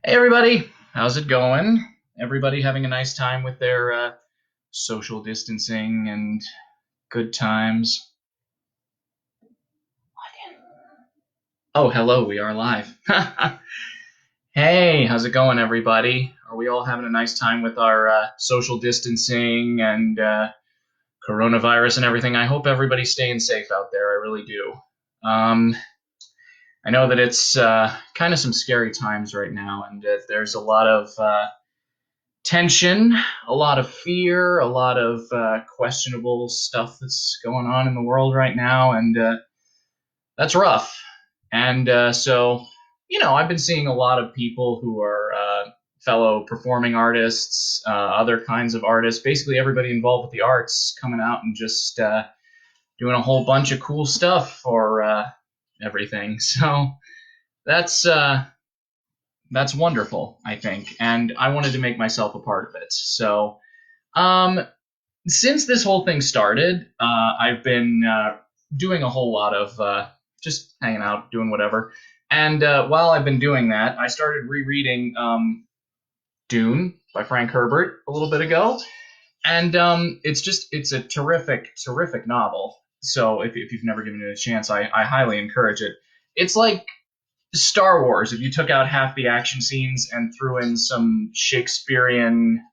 Hey everybody, how's it going? Everybody having a nice time with their social distancing and good times? Oh, hello, we are live. Hey, how's it going, everybody? Are we all having a nice time with our social distancing and coronavirus and everything? I hope everybody's staying safe out there. I really do. Um, I know that it's kind of some scary times right now, and there's a lot of tension, a lot of fear, a lot of questionable stuff that's going on in the world right now, and that's rough. And I've been seeing a lot of people who are fellow performing artists, other kinds of artists, basically everybody involved with the arts coming out and just doing a whole bunch of cool stuff for everything. So that's uh, that's wonderful, I think, and I wanted to make myself a part of it. So um, since this whole thing started, I've been doing a whole lot of just hanging out, doing whatever. And while I've been doing that, I started rereading Dune by Frank Herbert a little bit ago, and it's a terrific novel. So if you've never given it a chance, I highly encourage it. It's like Star Wars if you took out half the action scenes and threw in some Shakespearean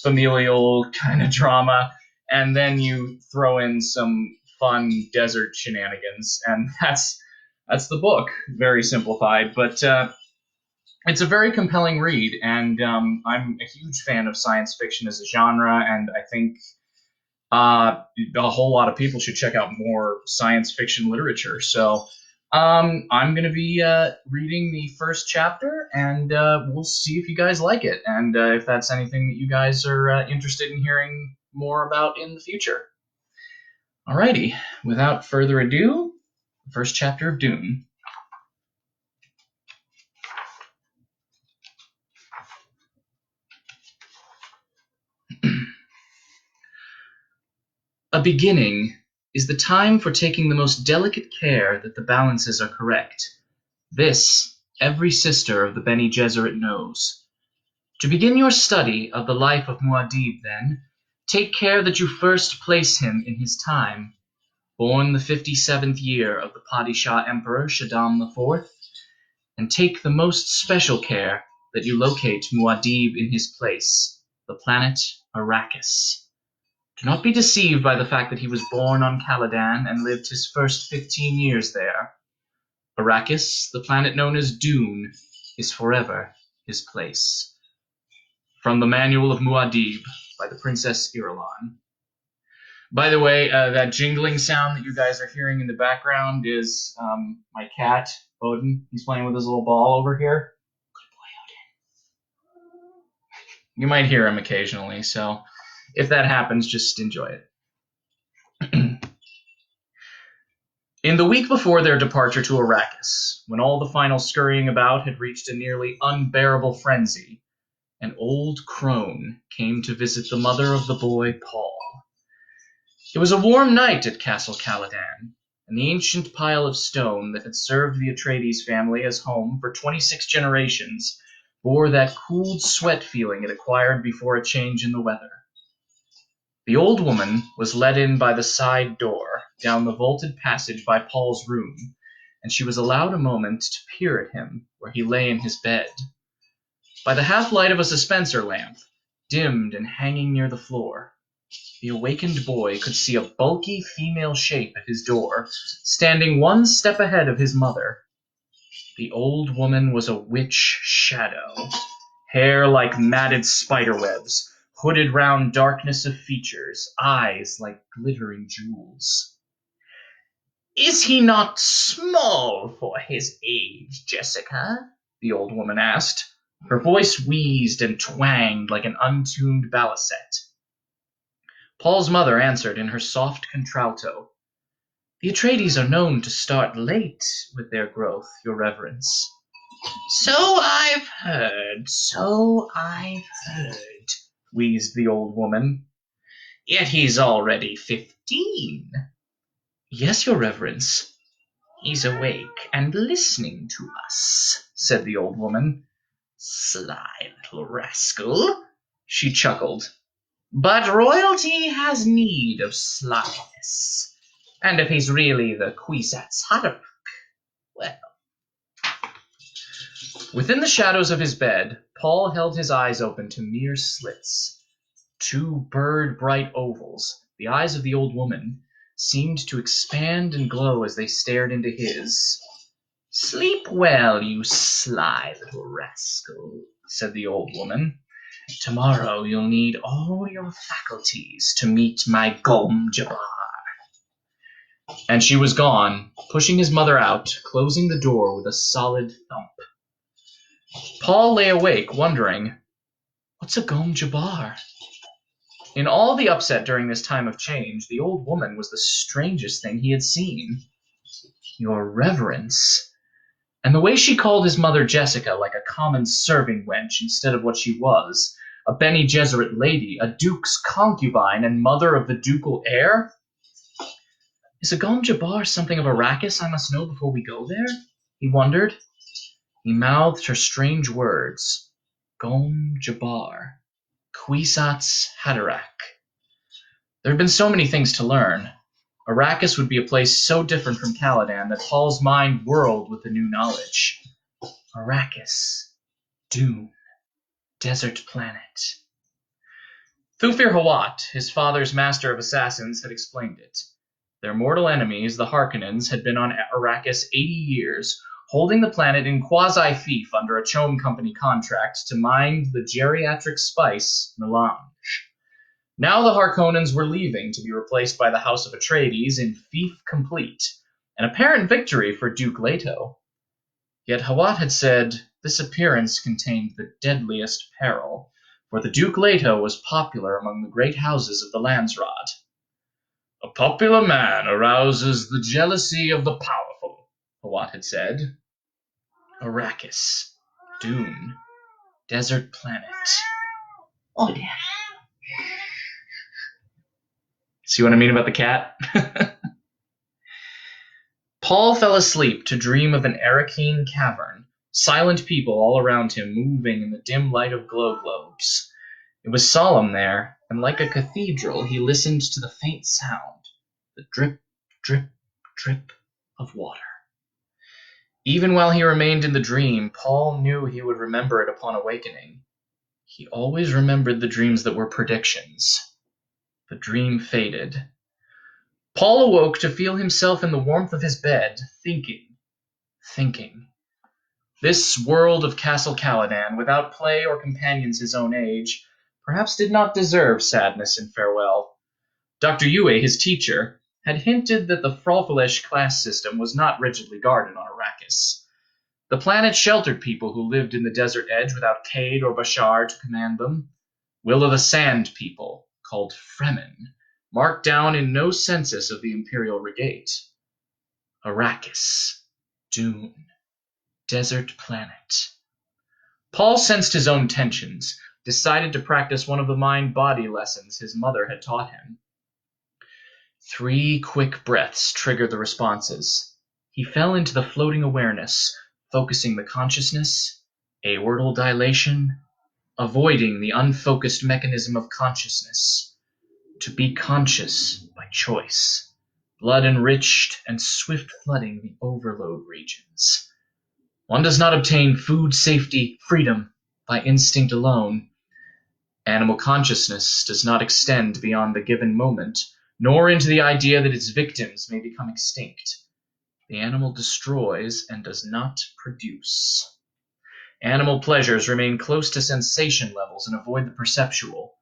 familial kind of drama, and then you throw in some fun desert shenanigans, and that's the book, very simplified, but it's a very compelling read, and I'm a huge fan of science fiction as a genre, and I think a whole lot of people should check out more science fiction literature. So I'm going to be reading the first chapter, and we'll see if you guys like it, and if that's anything that you guys are interested in hearing more about in the future. Alrighty, without further ado, the first chapter of Dune. A beginning is the time for taking the most delicate care that the balances are correct. This every sister of the Bene Gesserit knows. To begin your study of the life of Muad'Dib, then, take care that you first place him in his time, born the 57th year of the Padishah Emperor Shaddam IV, and take the most special care that you locate Muad'Dib in his place, the planet Arrakis. Do not be deceived by the fact that he was born on Caladan and lived his first 15 years there. Arrakis, the planet known as Dune, is forever his place. From the Manual of Muad'Dib by the Princess Irulan. By the way, that jingling sound that you guys are hearing in the background is my cat, Odin. He's playing with his little ball over here. Good boy, Odin. You might hear him occasionally, so if that happens, just enjoy it. In the week before their departure to Arrakis, when all the final scurrying about had reached a nearly unbearable frenzy, an old crone came to visit the mother of the boy, Paul. It was a warm night at Castle Caladan, and the ancient pile of stone that had served the Atreides family as home for 26 generations bore that cooled sweat feeling it acquired before a change in the weather. The old woman was led in by the side door, down the vaulted passage by Paul's room, and she was allowed a moment to peer at him where he lay in his bed. By the half-light of a dispenser lamp, dimmed and hanging near the floor, the awakened boy could see a bulky female shape at his door, standing one step ahead of his mother. The old woman was a witch shadow, hair like matted spiderwebs, hooded round darkness of features, eyes like glittering jewels. "Is he not small for his age, Jessica?" the old woman asked. Her voice wheezed and twanged like an untuned balisette. Paul's mother answered in her soft contralto. "The Atreides are known to start late with their growth, your reverence." So I've heard, wheezed the old woman. "Yet he's already 15. "Yes, your reverence." "He's awake and listening to us," said the old woman. Sly little rascal, she chuckled. But royalty has need of slyness. And if he's really the Kwisatz Haderach, well. Within the shadows of his bed, Paul held his eyes open to mere slits. Two bird-bright ovals, the eyes of the old woman, seemed to expand and glow as they stared into his. Sleep well, you sly little rascal, said the old woman. Tomorrow you'll need all your faculties to meet my Gom Jabbar. And she was gone, pushing his mother out, closing the door with a solid thump. Paul lay awake, wondering, what's a Gom Jabbar? In all the upset during this time of change, the old woman was the strangest thing he had seen. Your reverence. And the way she called his mother Jessica like a common serving wench instead of what she was, a Bene Gesserit lady, a duke's concubine, and mother of the ducal heir? Is a Gom Jabbar something of Arrakis I must know before we go there? He wondered. He mouthed her strange words. Gom Jabbar. Kwisatz Haderach. There had been so many things to learn. Arrakis would be a place so different from Caladan that Paul's mind whirled with the new knowledge. Arrakis. Dune. Desert planet. Thufir Hawat, his father's master of assassins, had explained it. Their mortal enemies, the Harkonnens, had been on Arrakis 80 years, holding the planet in quasi-fief under a Chom Company contract to mine the geriatric spice melange. Now the Harkonnens were leaving to be replaced by the House of Atreides in fief complete, an apparent victory for Duke Leto. Yet Hawat had said this appearance contained the deadliest peril, for the Duke Leto was popular among the great houses of the Landsraad. A popular man arouses the jealousy of the powerful, Hawat had said. Arrakis. Dune. Desert planet. Oh, yeah. See what I mean about the cat? Paul fell asleep to dream of an Arrakeen cavern, silent people all around him moving in the dim light of glow globes. It was solemn there, and like a cathedral he listened to the faint sound, the drip, drip, drip of water. Even while he remained in the dream, Paul knew he would remember it upon awakening. He always remembered the dreams that were predictions. The dream faded. Paul awoke to feel himself in the warmth of his bed, thinking. This world of Castle Caladan, without play or companions his own age, perhaps did not deserve sadness and farewell. Dr. Yue, his teacher, had hinted that the Frolfelish class system was not rigidly guarded on Arrakis. The planet sheltered people who lived in the desert edge without Cade or Bashar to command them. Will o' the Sand people, called Fremen, marked down in no census of the Imperial Regate. Arrakis. Dune. Desert planet. Paul sensed his own tensions, decided to practice one of the mind-body lessons his mother had taught him. 3 quick breaths triggered the responses. He fell into the floating awareness, focusing the consciousness, aortal dilation, avoiding the unfocused mechanism of consciousness. To be conscious by choice. Blood enriched and swift flooding the overload regions. One does not obtain food, safety, freedom by instinct alone. Animal consciousness does not extend beyond the given moment, nor into the idea that its victims may become extinct. The animal destroys and does not produce. Animal pleasures remain close to sensation levels and avoid the perceptual.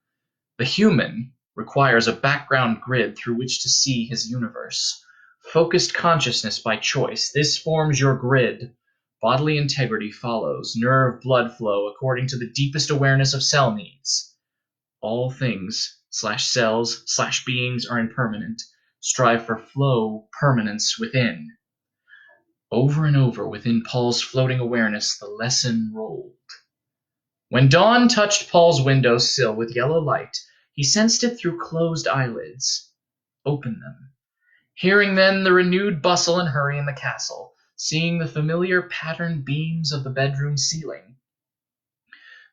The human requires a background grid through which to see his universe. Focused consciousness by choice. This forms your grid. Bodily integrity follows. Nerve blood flow according to the deepest awareness of cell needs. All things /cells /beings are impermanent. Strive for flow, permanence within. Over and over within Paul's floating awareness, the lesson rolled. When dawn touched Paul's window sill with yellow light, he sensed it through closed eyelids. Open them. Hearing then the renewed bustle and hurry in the castle, seeing the familiar patterned beams of the bedroom ceiling.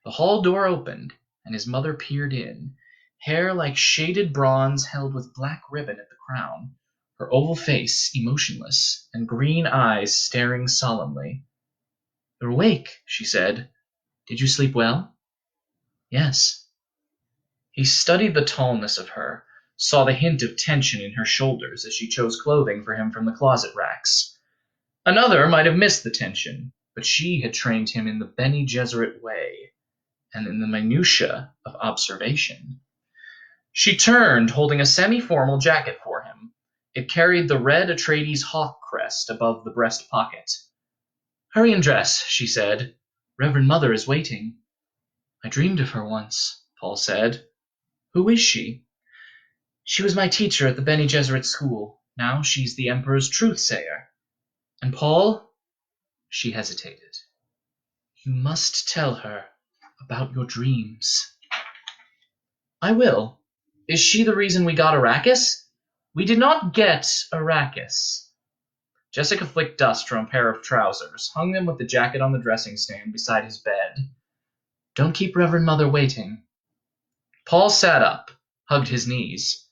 The hall door opened, and his mother peered in, hair like shaded bronze held with black ribbon at the crown, her oval face emotionless, and green eyes staring solemnly. "You're awake," she said. "Did you sleep well?" "Yes." He studied the tallness of her, saw the hint of tension in her shoulders as she chose clothing for him from the closet racks. Another might have missed the tension, but she had trained him in the Bene Gesserit way, and in the minutiae of observation. She turned, holding a semi-formal jacket for him. It carried the red Atreides hawk crest above the breast pocket. "Hurry and dress," she said. "Reverend Mother is waiting." "I dreamed of her once," Paul said. "Who is she?" "She was my teacher at the Bene Gesserit school. Now she's the Emperor's truth-sayer. And Paul?" She hesitated. "You must tell her about your dreams." "I will. Is she the reason we got Arrakis?" "We did not get Arrakis." Jessica flicked dust from a pair of trousers, hung them with the jacket on the dressing stand beside his bed. "Don't keep Reverend Mother waiting." Paul sat up, hugged his knees.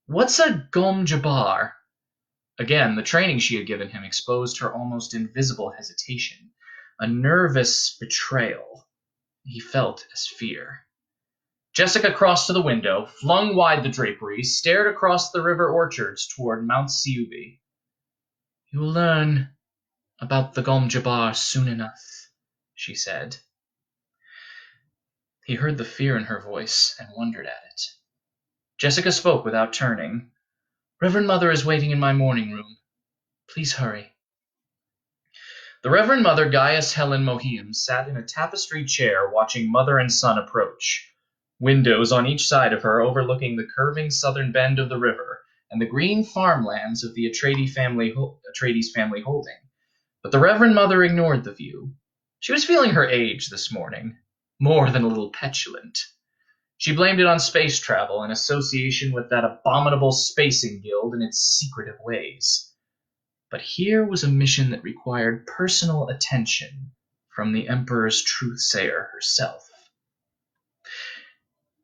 "What's a Gom Jabbar?" Again, the training she had given him exposed her almost invisible hesitation, a nervous betrayal. He felt as fear. Jessica crossed to the window, flung wide the draperies, stared across the river orchards toward Mount Siubi. "You will learn about the Gom Jabbar soon enough," she said. He heard the fear in her voice and wondered at it. Jessica spoke without turning. "Reverend Mother is waiting in my morning room. Please hurry." The Reverend Mother Gaius Helen Mohiam sat in a tapestried chair watching mother and son approach. Windows on each side of her overlooking the curving southern bend of the river and the green farmlands of the Atreides family holding. But the Reverend Mother ignored the view. She was feeling her age this morning, more than a little petulant. She blamed it on space travel in association with that abominable spacing guild and its secretive ways. But here was a mission that required personal attention from the Emperor's truth-sayer herself.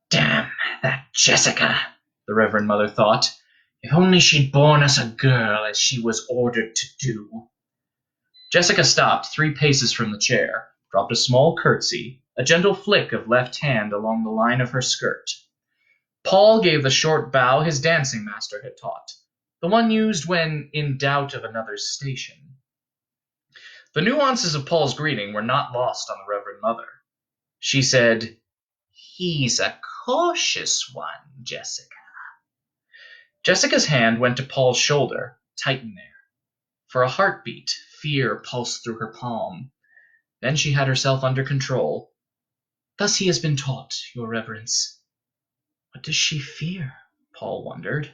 "Damn that Jessica," the Reverend Mother thought. "If only she'd borne us a girl as she was ordered to do." Jessica stopped 3 paces from the chair, dropped a small curtsy, a gentle flick of left hand along the line of her skirt. Paul gave the short bow his dancing master had taught, the one used when in doubt of another's station. The nuances of Paul's greeting were not lost on the Reverend Mother. She said, "He's a cautious one, Jessica." Jessica's hand went to Paul's shoulder, tightened there. For a heartbeat, fear pulsed through her palm. Then she had herself under control. "Thus he has been taught, your reverence." What does she fear? Paul wondered.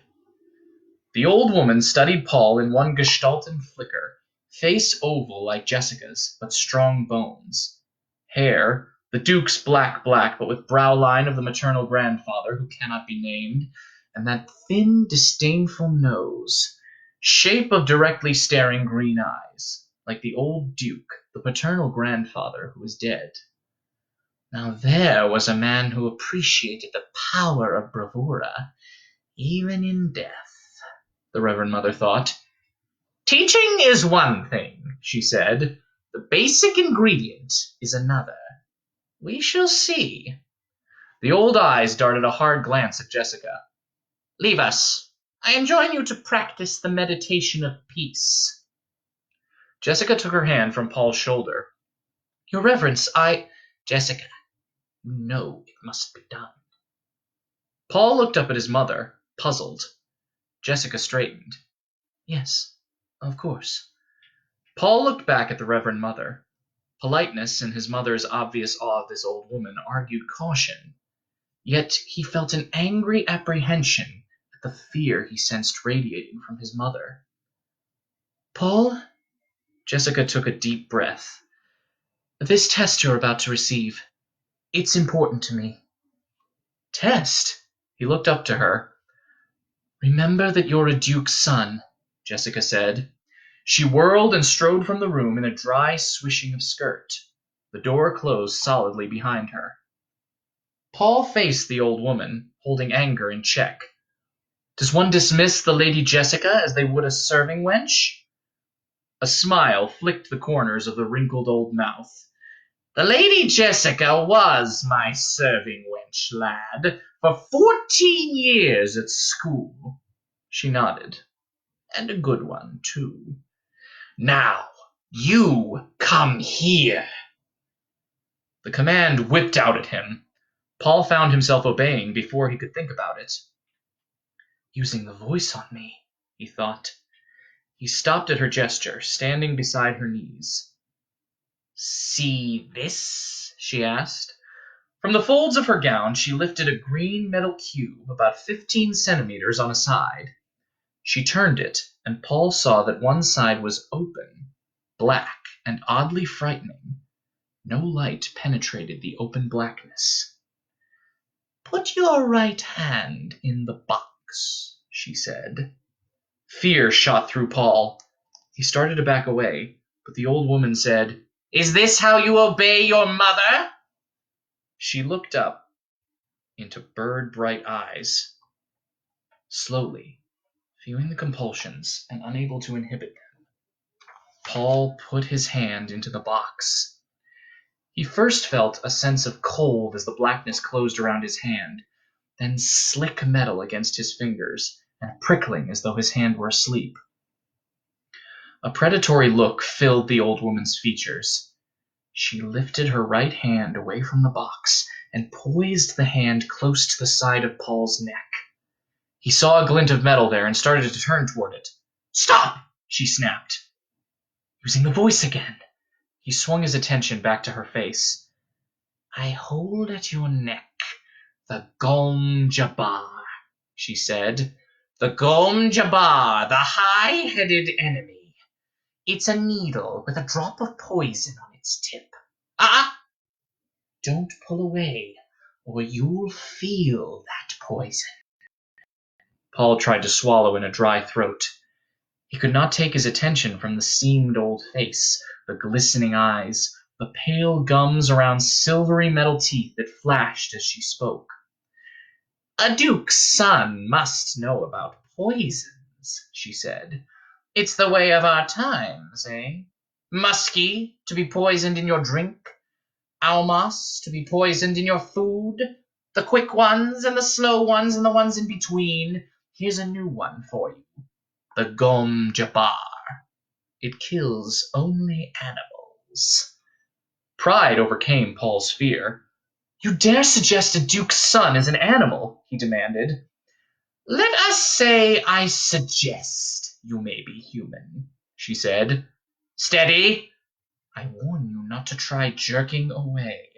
The old woman studied Paul in one gestalten flicker, face oval like Jessica's, but strong bones. Hair, the Duke's black but with brow line of the maternal grandfather who cannot be named, and that thin, disdainful nose. Shape of directly staring green eyes, like the old Duke, the paternal grandfather who is dead. Now there was a man who appreciated the power of bravura, even in death, the Reverend Mother thought. "Teaching is one thing," she said. "The basic ingredient is another. We shall see." The old eyes darted a hard glance at Jessica. "Leave us. I enjoin you to practice the meditation of peace." Jessica took her hand from Paul's shoulder. "Your Reverence, Jessica, you know it must be done." Paul looked up at his mother, puzzled. Jessica straightened. "Yes, of course." Paul looked back at the Reverend Mother. Politeness and his mother's obvious awe of this old woman argued caution. Yet he felt an angry apprehension at the fear he sensed radiating from his mother. "Paul?" Jessica took a deep breath. "This test you're about to receive, it's important to me." "Test?" He looked up to her. "Remember that you're a duke's son," Jessica said. She whirled and strode from the room in a dry swishing of skirt. The door closed solidly behind her. Paul faced the old woman, holding anger in check. Does one dismiss the Lady Jessica as they would a serving wench? A smile flicked the corners of the wrinkled old mouth. The Lady Jessica was my serving wench, lad, for 14 years at school. She nodded. And a good one, too. Now, you come here. The command whipped out at him. Paul found himself obeying before he could think about it. Using the voice on me, he thought. He stopped at her gesture, standing beside her knees. See this? She asked. From the folds of her gown, she lifted a green metal cube about 15 centimeters on a side. She turned it, and Paul saw that one side was open, black, and oddly frightening. No light penetrated the open blackness. Put your right hand in the box, she said. Fear shot through Paul. He started to back away, but the old woman said, Is this how you obey your mother? She looked up into bird-bright eyes. Slowly, feeling the compulsions and unable to inhibit them, Paul put his hand into the box. He first felt a sense of cold as the blackness closed around his hand, then slick metal against his fingers, and prickling as though his hand were asleep. A predatory look filled the old woman's features. She lifted her right hand away from the box and poised the hand close to the side of Paul's neck. He saw a glint of metal there and started to turn toward it. Stop! She snapped. Using the voice again. He swung his attention back to her face. I hold at your neck the Gom Jabbar, she said. The Gom Jabbar, the high-headed enemy. It's a needle with a drop of poison on its tip. Ah! Don't pull away, or you'll feel that poison. Paul tried to swallow in a dry throat. He could not take his attention from the seamed old face, the glistening eyes, the pale gums around silvery metal teeth that flashed as she spoke. A duke's son must know about poisons, she said. It's the way of our times, eh? Musky, to be poisoned in your drink. Almas, to be poisoned in your food. The quick ones and the slow ones and the ones in between. Here's a new one for you. The Gom Jabbar. It kills only animals. Pride overcame Paul's fear. You dare suggest a duke's son is an animal, he demanded. Let us say I suggest you may be human, she said. Steady! I warn you not to try jerking away.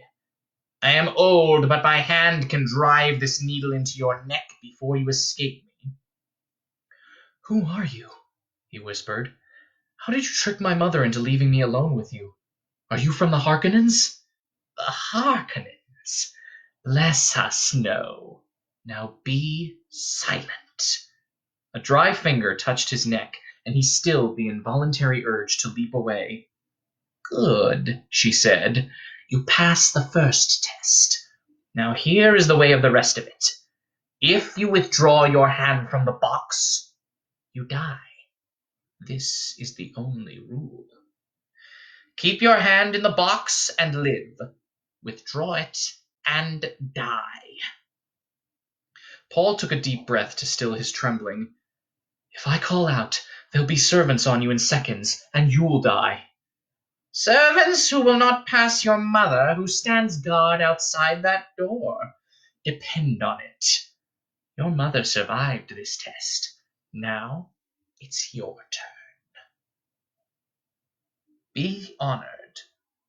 I am old, but my hand can drive this needle into your neck before you escape me. Who are you? He whispered. How did you trick my mother into leaving me alone with you? Are you from the Harkonnens? The Harkonnens? Bless us, no. Now be silent. A dry finger touched his neck, and he stilled the involuntary urge to leap away. Good, she said. You passed the first test. Now here is the way of the rest of it. If you withdraw your hand from the box, you die. This is the only rule. Keep your hand in the box and live. Withdraw it and die. Paul took a deep breath to still his trembling. If I call out, there'll be servants on you in seconds, and you'll die. Servants who will not pass your mother, who stands guard outside that door. Depend on it. Your mother survived this test. Now it's your turn. Be honored.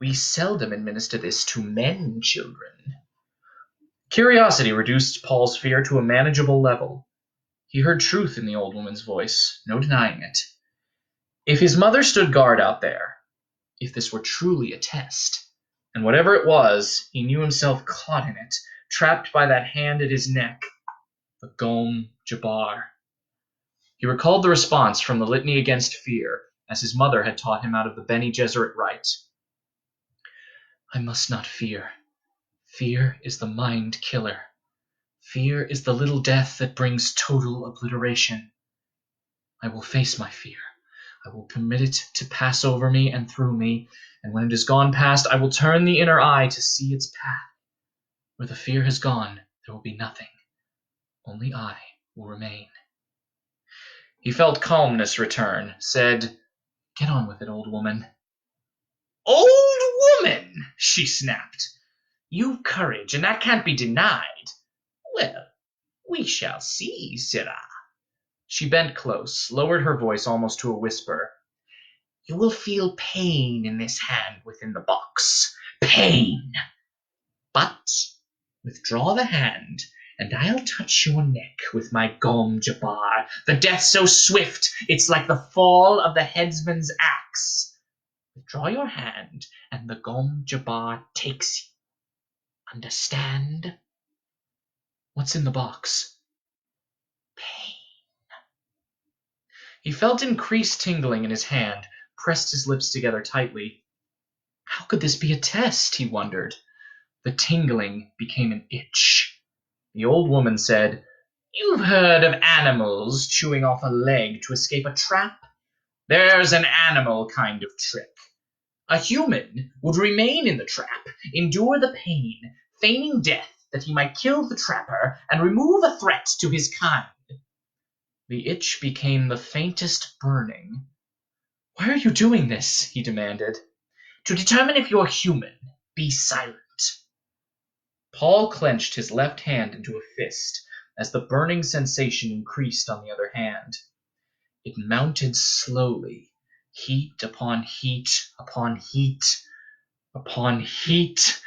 We seldom administer this to men, children. Curiosity reduced Paul's fear to a manageable level. He heard truth in the old woman's voice, no denying it. If his mother stood guard out there, if this were truly a test, and whatever it was, he knew himself caught in it, trapped by that hand at his neck, the Gom Jabbar. He recalled the response from the Litany Against Fear, as his mother had taught him out of the Bene Gesserit rite. I must not fear. Fear is the mind killer. Fear is the little death that brings total obliteration. I will face my fear. I will permit it to pass over me and through me, and when it is gone past, I will turn the inner eye to see its path. Where the fear has gone, there will be nothing. Only I will remain. He felt calmness return, said, "Get on with it, old woman." "Old woman!" she snapped. "You've courage, and that can't be denied. Well, we shall see, sirrah." She bent close, lowered her voice almost to a whisper. "You will feel pain in this hand within the box. Pain! But withdraw the hand, and I'll touch your neck with my Gom Jabbar, the death so swift it's like the fall of the headsman's axe. Withdraw your hand, and the Gom Jabbar takes you. Understand?" "What's in the box?" "Pain." He felt increased tingling in his hand, pressed his lips together tightly. How could this be a test, he wondered. The tingling became an itch. The old woman said, "You've heard of animals chewing off a leg to escape a trap? There's an animal kind of trick. A human would remain in the trap, endure the pain, feigning death that he might kill the trapper and remove a threat to his kind." The itch became the faintest burning. "Why are you doing this?" he demanded. "To determine if you're human. Be silent." Paul clenched his left hand into a fist as the burning sensation increased on the other hand. It mounted slowly, heat upon heat upon heat upon heat.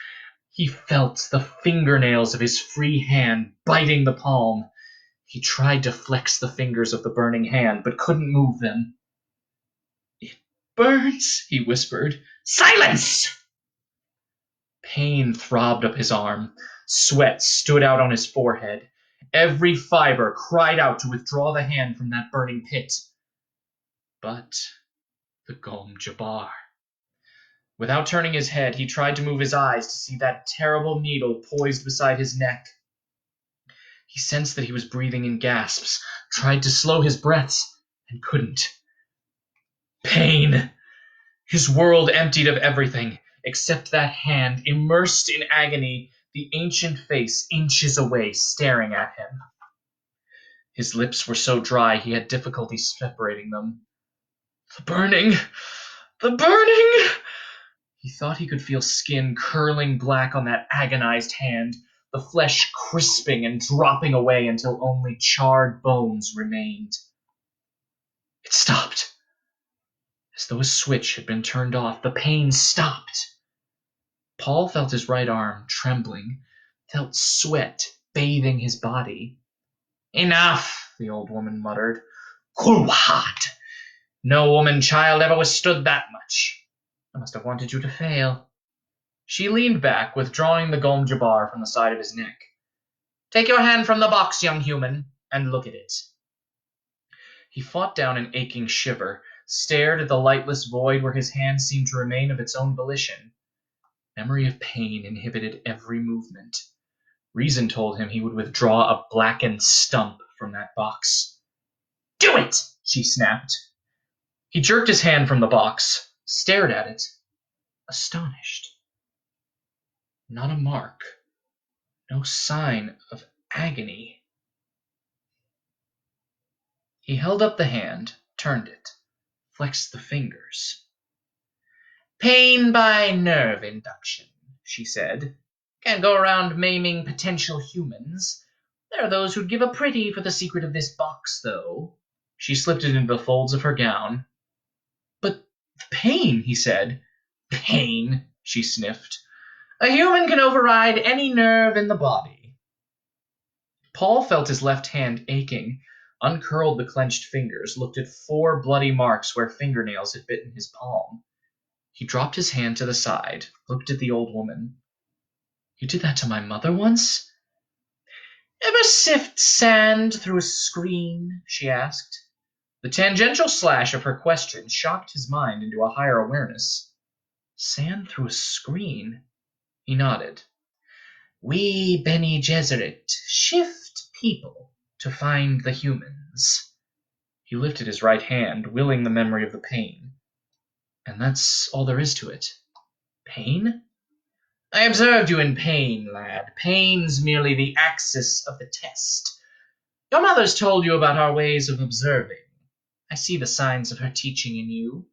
He felt the fingernails of his free hand biting the palm. He tried to flex the fingers of the burning hand, but couldn't move them. "It burns," he whispered. "Silence!" Pain throbbed up his arm. Sweat stood out on his forehead. Every fiber cried out to withdraw the hand from that burning pit. But the Gom Jabbar. Without turning his head, he tried to move his eyes to see that terrible needle poised beside his neck. He sensed that he was breathing in gasps, tried to slow his breaths, and couldn't. Pain! His world emptied of everything, except that hand, immersed in agony, the ancient face inches away, staring at him. His lips were so dry he had difficulty separating them. The burning! The burning! He thought he could feel skin curling black on that agonized hand, the flesh crisping and dropping away until only charred bones remained. It stopped. As though a switch had been turned off, the pain stopped. Paul felt his right arm trembling, felt sweat bathing his body. "Enough," the old woman muttered. "Kulwahad! No woman child ever withstood that much. I must have wanted you to fail." She leaned back, withdrawing the Gom Jabbar from the side of his neck. "Take your hand from the box, young human, and look at it." He fought down an aching shiver, stared at the lightless void where his hand seemed to remain of its own volition. Memory of pain inhibited every movement. Reason told him he would withdraw a blackened stump from that box. "Do it!" she snapped. He jerked his hand from the box, stared at it, astonished. Not a mark, no sign of agony. He held up the hand, turned it, flexed the fingers. "Pain by nerve induction," she said. "Can't go around maiming potential humans. There are those who'd give a pretty for the secret of this box, though." She slipped it into the folds of her gown. "But the pain," he said. "Pain," she sniffed. "A human can override any nerve in the body." Paul felt his left hand aching, uncurled the clenched fingers, looked at 4 bloody marks where fingernails had bitten his palm. He dropped his hand to the side, looked at the old woman. "You did that to my mother once?" "Ever sift sand through a screen?" she asked. The tangential slash of her question shocked his mind into a higher awareness. Sand through a screen? He nodded. We Bene Gesserit shift people to find the humans. He lifted his right hand, willing the memory of the pain. And that's all there is to it. Pain? I observed you in pain, lad. Pain's merely the axis of the test. Your mother's told you about our ways of observing. I see the signs of her teaching in you.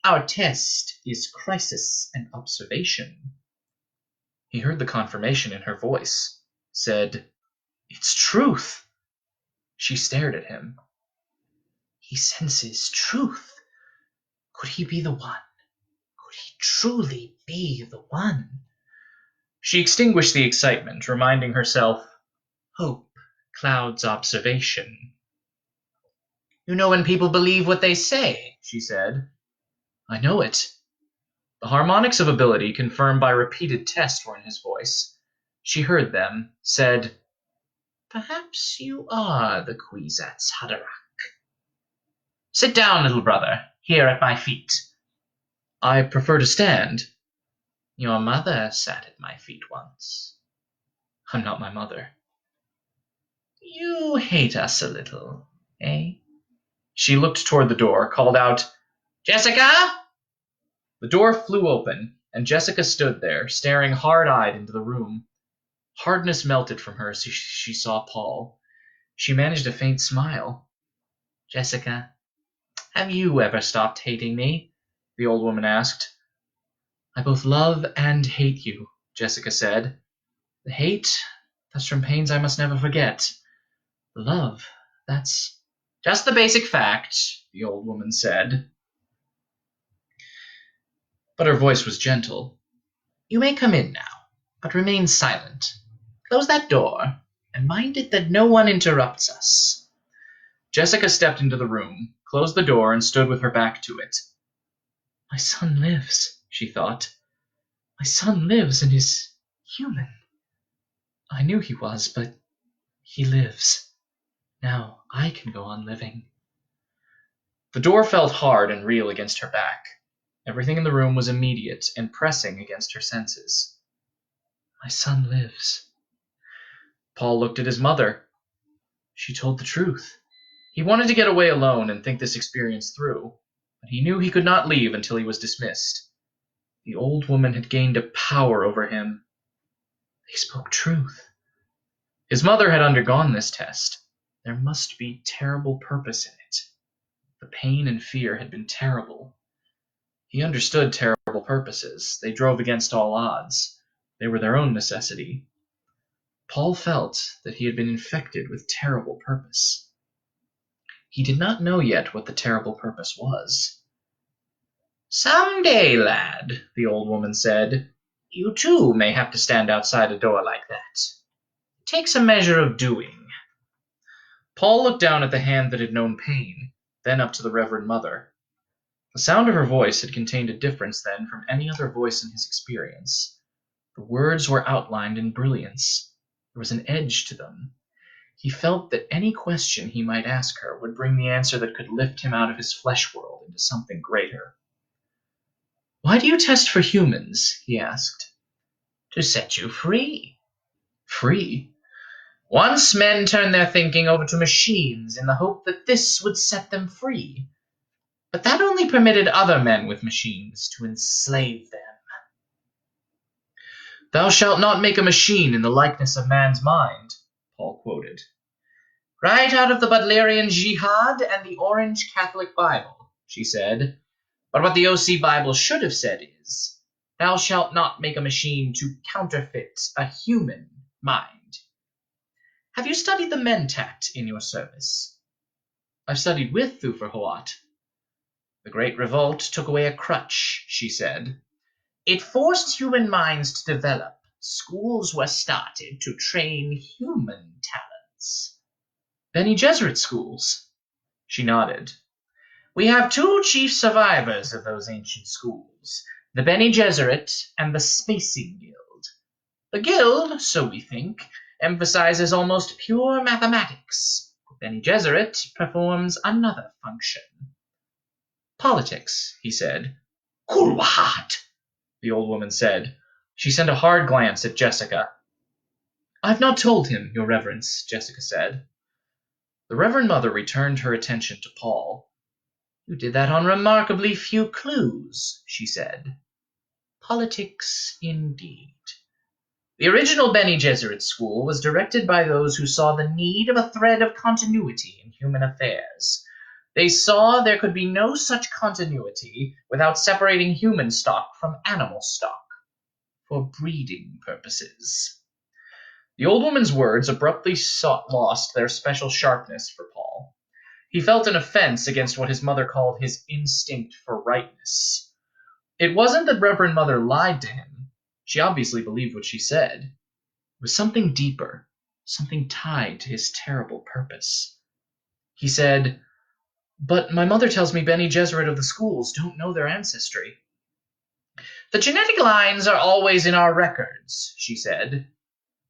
Our test is crisis and observation. He heard the confirmation in her voice. Said, It's truth. She stared at him. He senses truth. Could he be the one? Could he truly be the one? She extinguished the excitement, reminding herself, hope clouds observation. You know when people believe what they say, she said. I know it. The harmonics of ability, confirmed by repeated tests, were in his voice. She heard them, said, Perhaps you are the Kwisatz Haderach. Sit down, little brother, here at my feet. I prefer to stand. Your mother sat at my feet once. I'm not my mother. You hate us a little, eh? She looked toward the door, called out, Jessica! The door flew open, and Jessica stood there, staring hard-eyed into the room. Hardness melted from her as she saw Paul. She managed a faint smile. Jessica, have you ever stopped hating me? The old woman asked. I both love and hate you, Jessica said. The hate, that's from pains I must never forget. The love, that's just the basic fact, the old woman said. But her voice was gentle. You may come in now, but remain silent. Close that door, and mind it that no one interrupts us. Jessica stepped into the room, closed the door, and stood with her back to it. My son lives, she thought. My son lives and is human. I knew he was, but he lives. Now I can go on living. The door felt hard and real against her back. Everything in the room was immediate and pressing against her senses. My son lives. Paul looked at his mother. She told the truth. He wanted to get away alone and think this experience through, but he knew he could not leave until he was dismissed. The old woman had gained a power over him. They spoke truth. His mother had undergone this test. There must be terrible purpose in it. The pain and fear had been terrible. He understood terrible purposes. They drove against all odds. They were their own necessity. Paul felt that he had been infected with terrible purpose. He did not know yet what the terrible purpose was. Some day, lad, the old woman said, you too may have to stand outside a door like that. It takes a measure of doing. Paul looked down at the hand that had known pain, then up to the Reverend Mother. The sound of her voice had contained a difference then from any other voice in his experience. The words were outlined in brilliance. There was an edge to them. He felt that any question he might ask her would bring the answer that could lift him out of his flesh world into something greater. Why do you test for humans? He asked. To set you free. Free? Once men turned their thinking over to machines in the hope that this would set them free. But that only permitted other men with machines to enslave them. Thou shalt not make a machine in the likeness of man's mind, Paul quoted. Right out of the Butlerian Jihad and the Orange Catholic Bible, she said. But what the OC Bible should have said is, thou shalt not make a machine to counterfeit a human mind. Have you studied the Mentat in your service? I've studied with Thufirhoat. The Great Revolt took away a crutch, she said. It forced human minds to develop. Schools were started to train human talents. Bene Gesserit schools? She nodded. We have two chief survivors of those ancient schools, the Bene Gesserit and the Spacing Guild. The Guild, so we think, emphasizes almost pure mathematics. Bene Gesserit performs another function. Politics, he said. Kulwahat, the old woman said. She sent a hard glance at Jessica. "I've not told him, Your Reverence," Jessica said. The Reverend Mother returned her attention to Paul. "You did that on remarkably few clues," she said. "Politics, indeed." The original Bene Gesserit school was directed by those who saw the need of a thread of continuity in human affairs. They saw there could be no such continuity without separating human stock from animal stock, for breeding purposes. The old woman's words abruptly lost their special sharpness for Paul. He felt an offense against what his mother called his instinct for rightness. It wasn't that Reverend Mother lied to him. She obviously believed what she said. It was something deeper, something tied to his terrible purpose. He said, "But my mother tells me Bene Gesserit of the schools don't know their ancestry." "The genetic lines are always in our records," she said.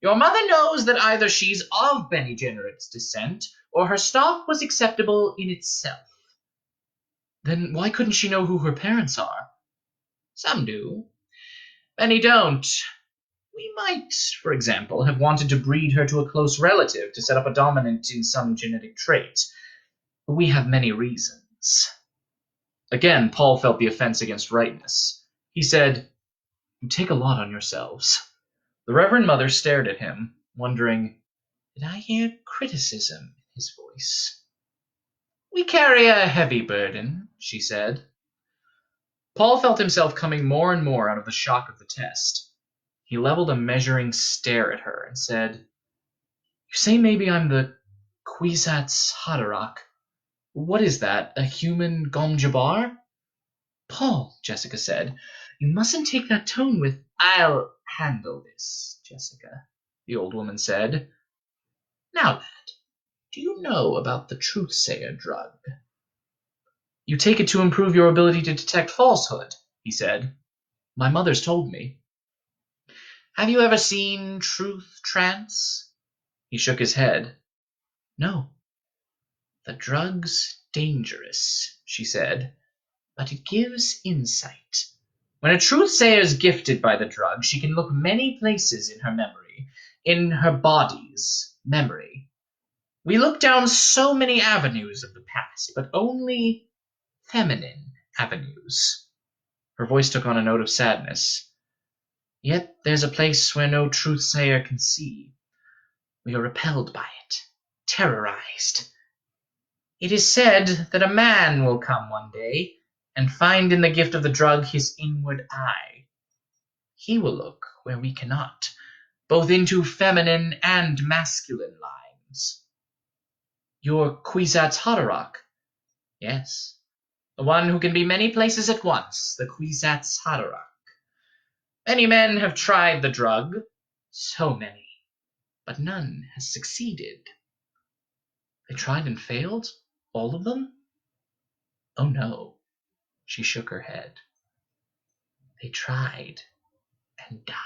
"Your mother knows that either she's of Bene Gesserit's descent, or her stock was acceptable in itself." "Then why couldn't she know who her parents are?" "Some do. Many don't. We might, for example, have wanted to breed her to a close relative to set up a dominant in some genetic trait. But we have many reasons." Again, Paul felt the offense against rightness. He said, "You take a lot on yourselves." The Reverend Mother stared at him, wondering, did I hear criticism in his voice? "We carry a heavy burden," she said. Paul felt himself coming more and more out of the shock of the test. He leveled a measuring stare at her and said, "You say maybe I'm the Kwisatz Haderach. What is that, a human Gom Jabbar?" "Paul," Jessica said, "you mustn't take that tone with—" "I'll handle this, Jessica," the old woman said. "Now, lad, do you know about the Truthsayer drug?" "You take it to improve your ability to detect falsehood," he said. "My mother's told me." "Have you ever seen Truth Trance?" He shook his head. "No." "The drug's dangerous," she said, "but it gives insight. When a truthsayer's gifted by the drug, she can look many places in her memory, in her body's memory. We look down so many avenues of the past, but only feminine avenues." Her voice took on a note of sadness. "Yet there's a place where no truthsayer can see. We are repelled by it, terrorized. It is said that a man will come one day and find in the gift of the drug his inward eye. He will look where we cannot, both into feminine and masculine lines." "Your Kwisatz Haderach?" "Yes. The one who can be many places at once, the Kwisatz Haderach. Many men have tried the drug, so many, but none has succeeded." "They tried and failed? All of them?" "Oh no." She shook her head. "They tried and died."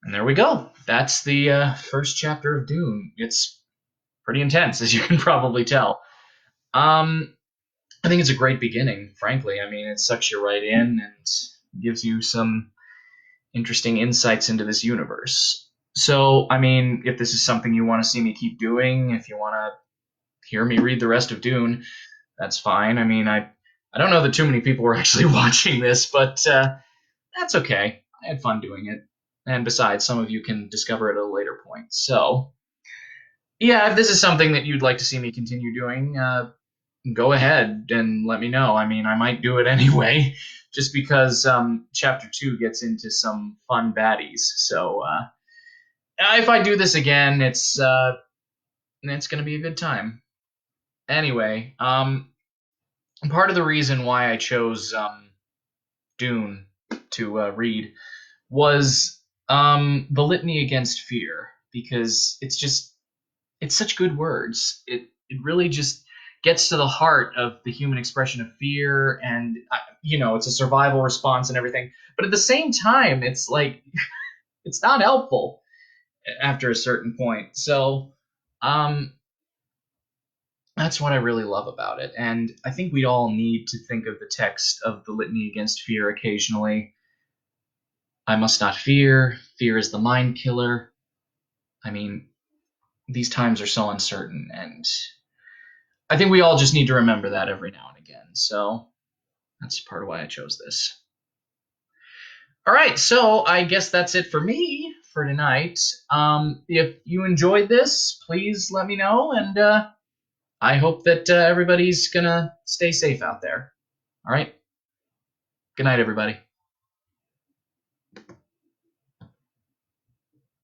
And there we go. That's the first chapter of Dune. It's pretty intense, as you can probably tell. I think it's a great beginning, frankly. I mean, it sucks you right in and gives you some interesting insights into this universe. So, I mean, if this is something you want to see me keep doing, if you want to hear me read the rest of Dune, that's fine. I mean, I don't know that too many people were actually watching this, but that's okay. I had fun doing it. And besides, some of you can discover it at a later point. So, yeah, if this is something that you'd like to see me continue doing, go ahead and let me know. I mean, I might do it anyway, just because Chapter 2 gets into some fun baddies. So, if I do this again, it's going to be a good time. Anyway, part of the reason why I chose Dune to read was the Litany Against Fear, because it's such good words. It really just gets to the heart of the human expression of fear, and it's a survival response and everything. But at the same time, it's like it's not helpful after a certain point. So, That's what I really love about it. And I think we all need to think of the text of the Litany Against Fear occasionally. I must not fear. Fear is the mind killer. I mean, these times are so uncertain, and I think we all just need to remember that every now and again. So that's part of why I chose this. All right, so I guess that's it for me for tonight. If you enjoyed this, please let me know, and I hope that everybody's gonna stay safe out there. All right, good night, everybody.